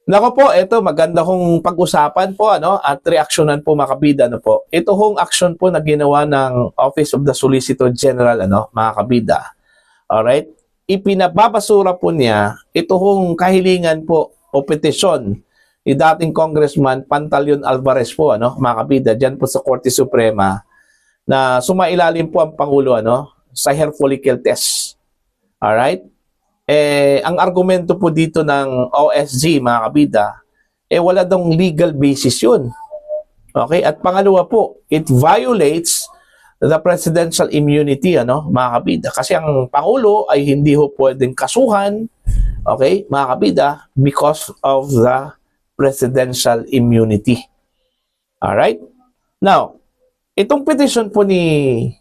Nako po, ito maganda kong pag-usapan po at reaksyonan po mga kabida po. Ito hong action po na ginawa ng Office of the Solicitor General mga kabida. Alright? Ipinababasura po niya ito hong kahilingan po o petisyon ni dating Congressman Pantaleon Alvarez po mga kabida diyan po sa Korte Suprema na sumailalim po ang Pangulo sa hair follicle test. Alright? Ang argumento po dito ng OSG, mga kabida, wala daw legal basis yun. Okay? At pangalawa po, it violates the presidential immunity, mga kabida. Kasi ang Pangulo ay hindi ho pwedeng kasuhan, okay, mga kabida, because of the presidential immunity. Alright? Now, itong petition po ni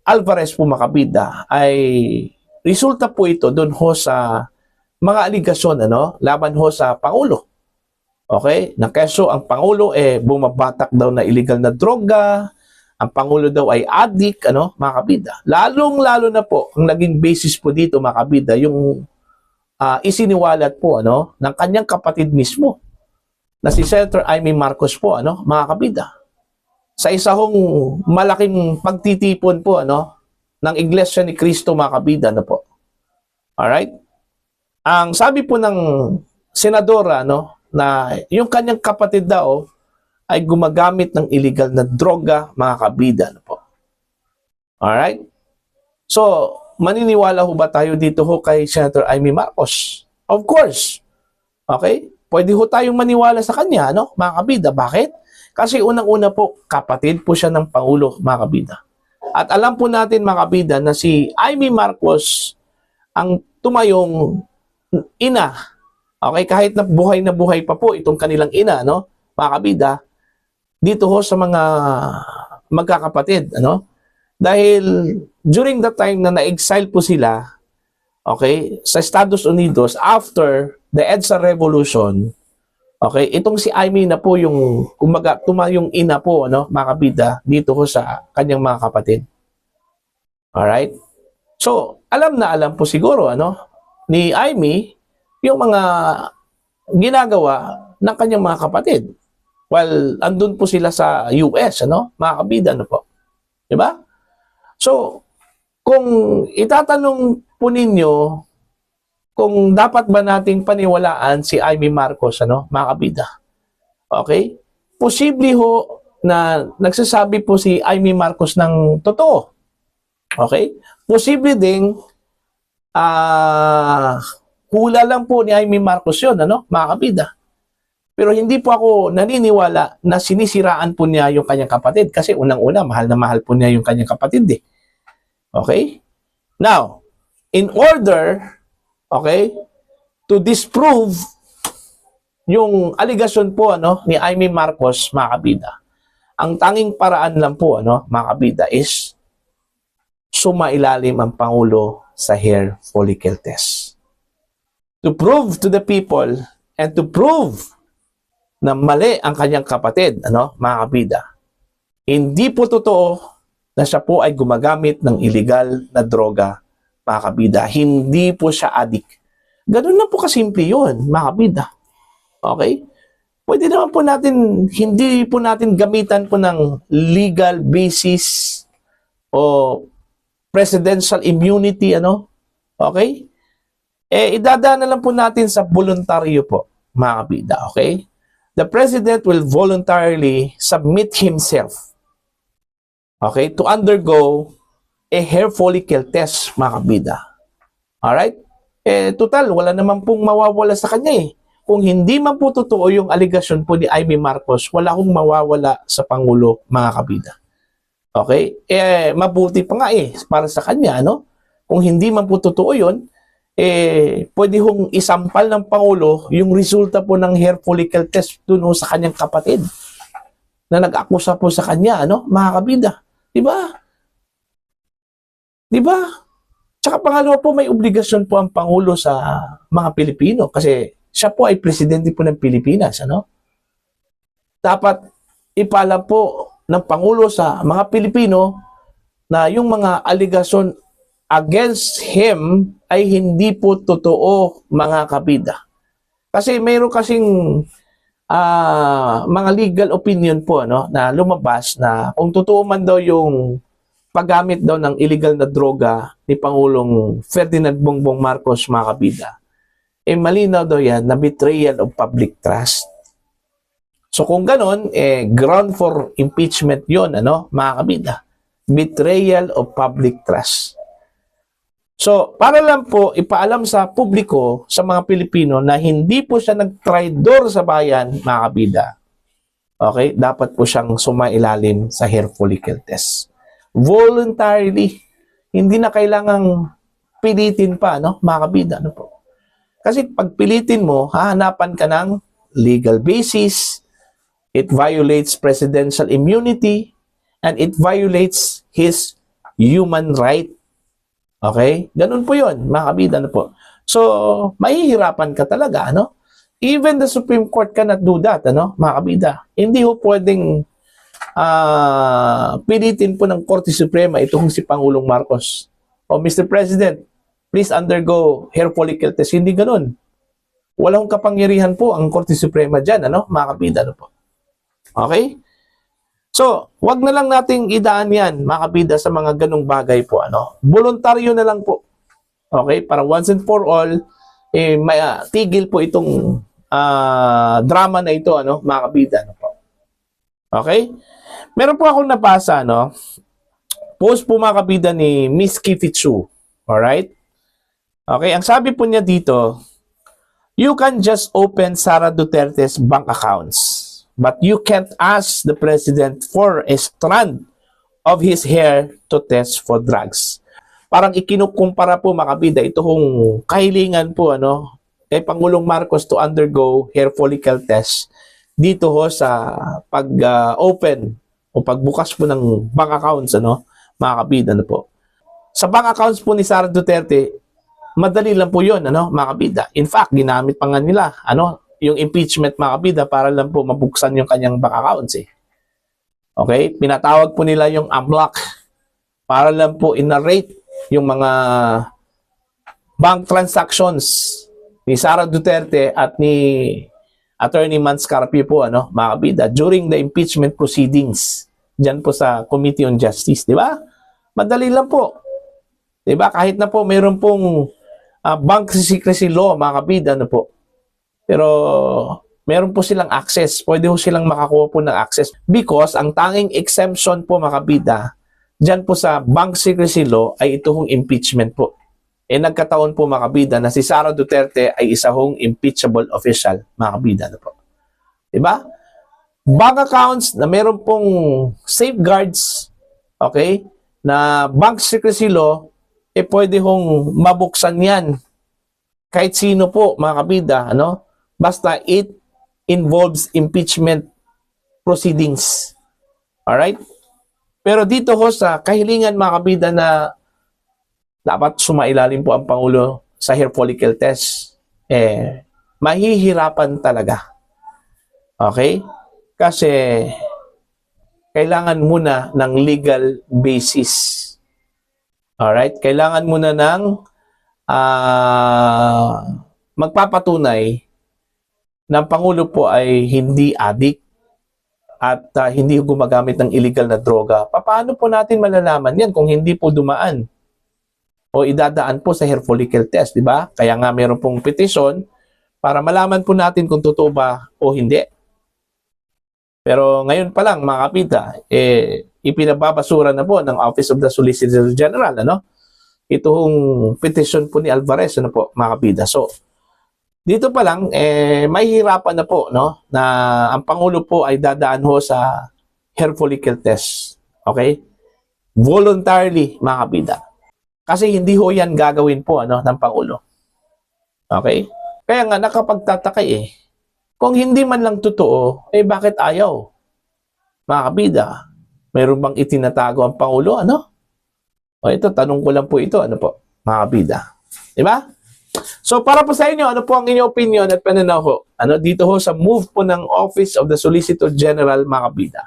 Alvarez po, mga kabida, ay resulta po ito doon ho sa mga aligasyon laban ho sa Pangulo. Okay? Na keso ang Pangulo bumabatak daw na illegal na droga, ang Pangulo daw ay addict, mga kabida. Lalong-lalo na po ang naging basis po dito, mga kabida, yung isiniwalat po ng kanyang kapatid mismo na si Senator Amy Marcos po, mga kabida. Sa isa hong malaking pagtitipon po ng Iglesia ni Cristo, mga kabida po. Alright? Ang sabi po ng senadora na yung kanyang kapatid daw ay gumagamit ng illegal na droga, mga kabida po. Alright? So, maniniwala ho ba tayo dito ho kay Senator Amy Marcos? Of course. Okay? Pwede ho tayong maniwala sa kanya, mga kabida. Bakit? Kasi unang-una po, kapatid po siya ng Pangulo, mga kabida. At alam po natin, mga kabida, na si Amy Marcos ang tumayong ina. Okay, kahit na buhay pa po itong kanilang ina, mga kabida, dito ho sa mga magkakapatid, Dahil during the time na na-exile po sila, okay, sa Estados Unidos after the EDSA Revolution, okay, itong si Amy na po yung kumaga tumayong ina po, mga kabida, dito ho sa kanyang mga kapatid. Alright? So, alam na alam po siguro, ni Amy, yung mga ginagawa ng kanyang mga kapatid. While andun po sila sa US, mga kabida, po. Diba? So, kung itatanong po ninyo kung dapat ba nating paniwalaan si Amy Marcos, mga kabida. Okay? Posible ho na nagsasabi po si Amy Marcos ng totoo. Okay? Posible ding hula lang po ni Amy Marcos yun, mga kabida. Pero hindi po ako naniniwala na sinisiraan po niya yung kanyang kapatid kasi unang-una, mahal na mahal po niya yung kanyang kapatid Okay? Now, in order, okay, to disprove yung allegation po ni Amy Marcos, mga kabida, ang tanging paraan lang po, mga kabida, is sumailalim ang Pangulo sa hair follicle test. To prove to the people and to prove na mali ang kanyang kapatid, mga kabida, hindi po totoo na siya po ay gumagamit ng illegal na droga, mga kabida. Hindi po siya addict. Ganun na po kasimple yun, mga kabida. Okay? Pwede naman po natin, hindi po natin gamitan po ng legal basis o presidential immunity, Okay? Idadaan na lang po natin sa voluntaryo po, mga kabida. Okay? The President will voluntarily submit himself, okay, to undergo a hair follicle test, mga kabida. Alright? Total, wala naman pong mawawala sa kanya Kung hindi man po totoo yung allegation po ni Amy Marcos, wala akong mawawala sa Pangulo, mga kabida. Okay? Mabuti pa nga para sa kanya, Kung hindi man po totoo yun, pwede hong isampal ng Pangulo yung resulta po ng hair follicle test dun sa kanyang kapatid na nag-akusa po sa kanya, mga kabida. Diba? Diba? Tsaka pangalawa po, may obligasyon po ang Pangulo sa mga Pilipino kasi siya po ay presidente po ng Pilipinas, Dapat ipaalam po ng Pangulo sa mga Pilipino na yung mga aligasyon against him ay hindi po totoo, mga kabida. Kasi mayroon kasing mga legal opinion po ano, na lumabas na kung totoo man daw yung paggamit daw ng illegal na droga ni Pangulong Ferdinand Bongbong Marcos, mga kabida, eh malinaw daw yan na betrayal of public trust. So kung ganon, eh ground for impeachment yon, ano, mga kabida. Betrayal of public trust. So, para lang po ipaalam sa publiko, sa mga Pilipino, na hindi po siya nagtraidor sa bayan, mga kabida. Okay? Dapat po siyang sumailalim sa hair follicle test. Voluntarily. Hindi na kailangang pilitin pa, no, mga kabida. Ano po? Kasi pag pilitin mo, hahanapan ka ng legal basis, it violates presidential immunity, and it violates his human right. Okay? Ganun po yun, mga kabida na po. So, mahihirapan ka talaga, ano? Even the Supreme Court cannot do that, ano, mga kabida. Hindi ho pwedeng pilitin po ng Korte Suprema itong si Pangulong Marcos. O, Mr. President, please undergo hair follicle test. Hindi ganun. Walang kapangyarihan po ang Korte Suprema dyan, ano, mga kabida na po. Okay? So, wag na lang nating idaan yan, mga kabida, sa mga ganong bagay po. Ano? Voluntaryo na lang po. Okay? Para once and for all, eh, may, tigil po itong drama na ito, ano, mga kabida. Ano po. Okay? Meron po akong nabasa, no? Post po, mga kabida, ni Miss Kifi Chu. Alright? Okay? Ang sabi po niya dito, you can just open Sara Duterte's bank accounts. But you can't ask the president for a strand of his hair to test for drugs. Parang ikinukumpara po, mga kabida, ito kung kahilingan po, ano, kay Pangulong Marcos to undergo hair follicle test dito ho sa pag-open o pagbukas po ng bank accounts, ano, mga kabida, ano po. Sa bank accounts po ni Sara Duterte, madali lang po yun, ano, mga kabida. In fact, ginamit pa nga nila, ano, yung impeachment, mga kabida, para lang po mabuksan yung kanyang bank accounts, eh. Okay? Pinatawag po nila yung unblock para lang po in-narrate yung mga bank transactions ni Sara Duterte at ni Attorney Mans Carpio po, ano, mga kabida, during the impeachment proceedings dyan po sa Committee on Justice, di ba? Madali lang po. Di ba? Kahit na po mayroon pong bank secrecy law, mga kabida, ano po. Pero meron po silang access. Pwede po silang makakuha po ng access because ang tanging exemption po, mga kabida, dyan po sa bank secrecy law ay ito hong impeachment po. Eh nagkataon po, mga kabida, na si Sara Duterte ay isa hong impeachable official, mga kabida, na po. Diba? Bank accounts na meron pong safeguards, okay, na bank secrecy law, eh pwede hong mabuksan yan kahit sino po, mga kabida, ano? Basta it involves impeachment proceedings. Alright? Pero dito ho sa kahilingan, mga kabida, na dapat sumailalim po ang Pangulo sa hair follicle test, eh, mahihirapan talaga. Okay? Kasi kailangan muna ng legal basis. Alright? Kailangan muna ng magpapatunay ng Pangulo po ay hindi addict at hindi gumagamit ng illegal na droga. Paano po natin malalaman yan kung hindi po dumaan o idadaan po sa hair follicle test, di ba? Kaya nga meron pong petition para malaman po natin kung totoo ba o hindi. Pero ngayon pa lang, mga kapita, ipinababasura na po ng Office of the Solicitor General, ano? Itong petition po ni Alvarez, ano po, mga kapita. So, dito pa lang, mahihirapan na po, no, na ang Pangulo po ay dadaan ho sa hair follicle test. Okay? Voluntarily, mga kabida. Kasi hindi ho yan gagawin po, ano, ng Pangulo. Okay? Kaya nga, nakapagtataka eh. Kung hindi man lang totoo, bakit ayaw? Mga kabida, mayroon bang itinatago ang Pangulo, ano? O ito, tanong ko lang po ito, ano po, mga kabida. Diba? So, para po sa inyo, ano po ang inyong opinion at pananaw ho? Ano, dito ho sa move po ng Office of the Solicitor General, mga kabida,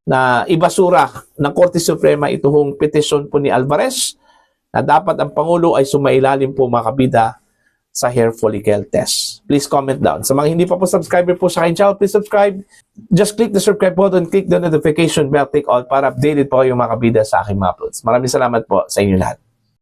na ibasura ng Korte Suprema ito hong petition po ni Alvarez na dapat ang Pangulo ay sumailalim po, mga kabida, sa hair follicle test? Please comment down. Sa mga hindi pa po subscriber po sa aking channel, please subscribe. Just click the subscribe button, click the notification bell, click all para updated po yung mga kabida sa aking mga uploads. Maraming salamat po sa inyo lahat.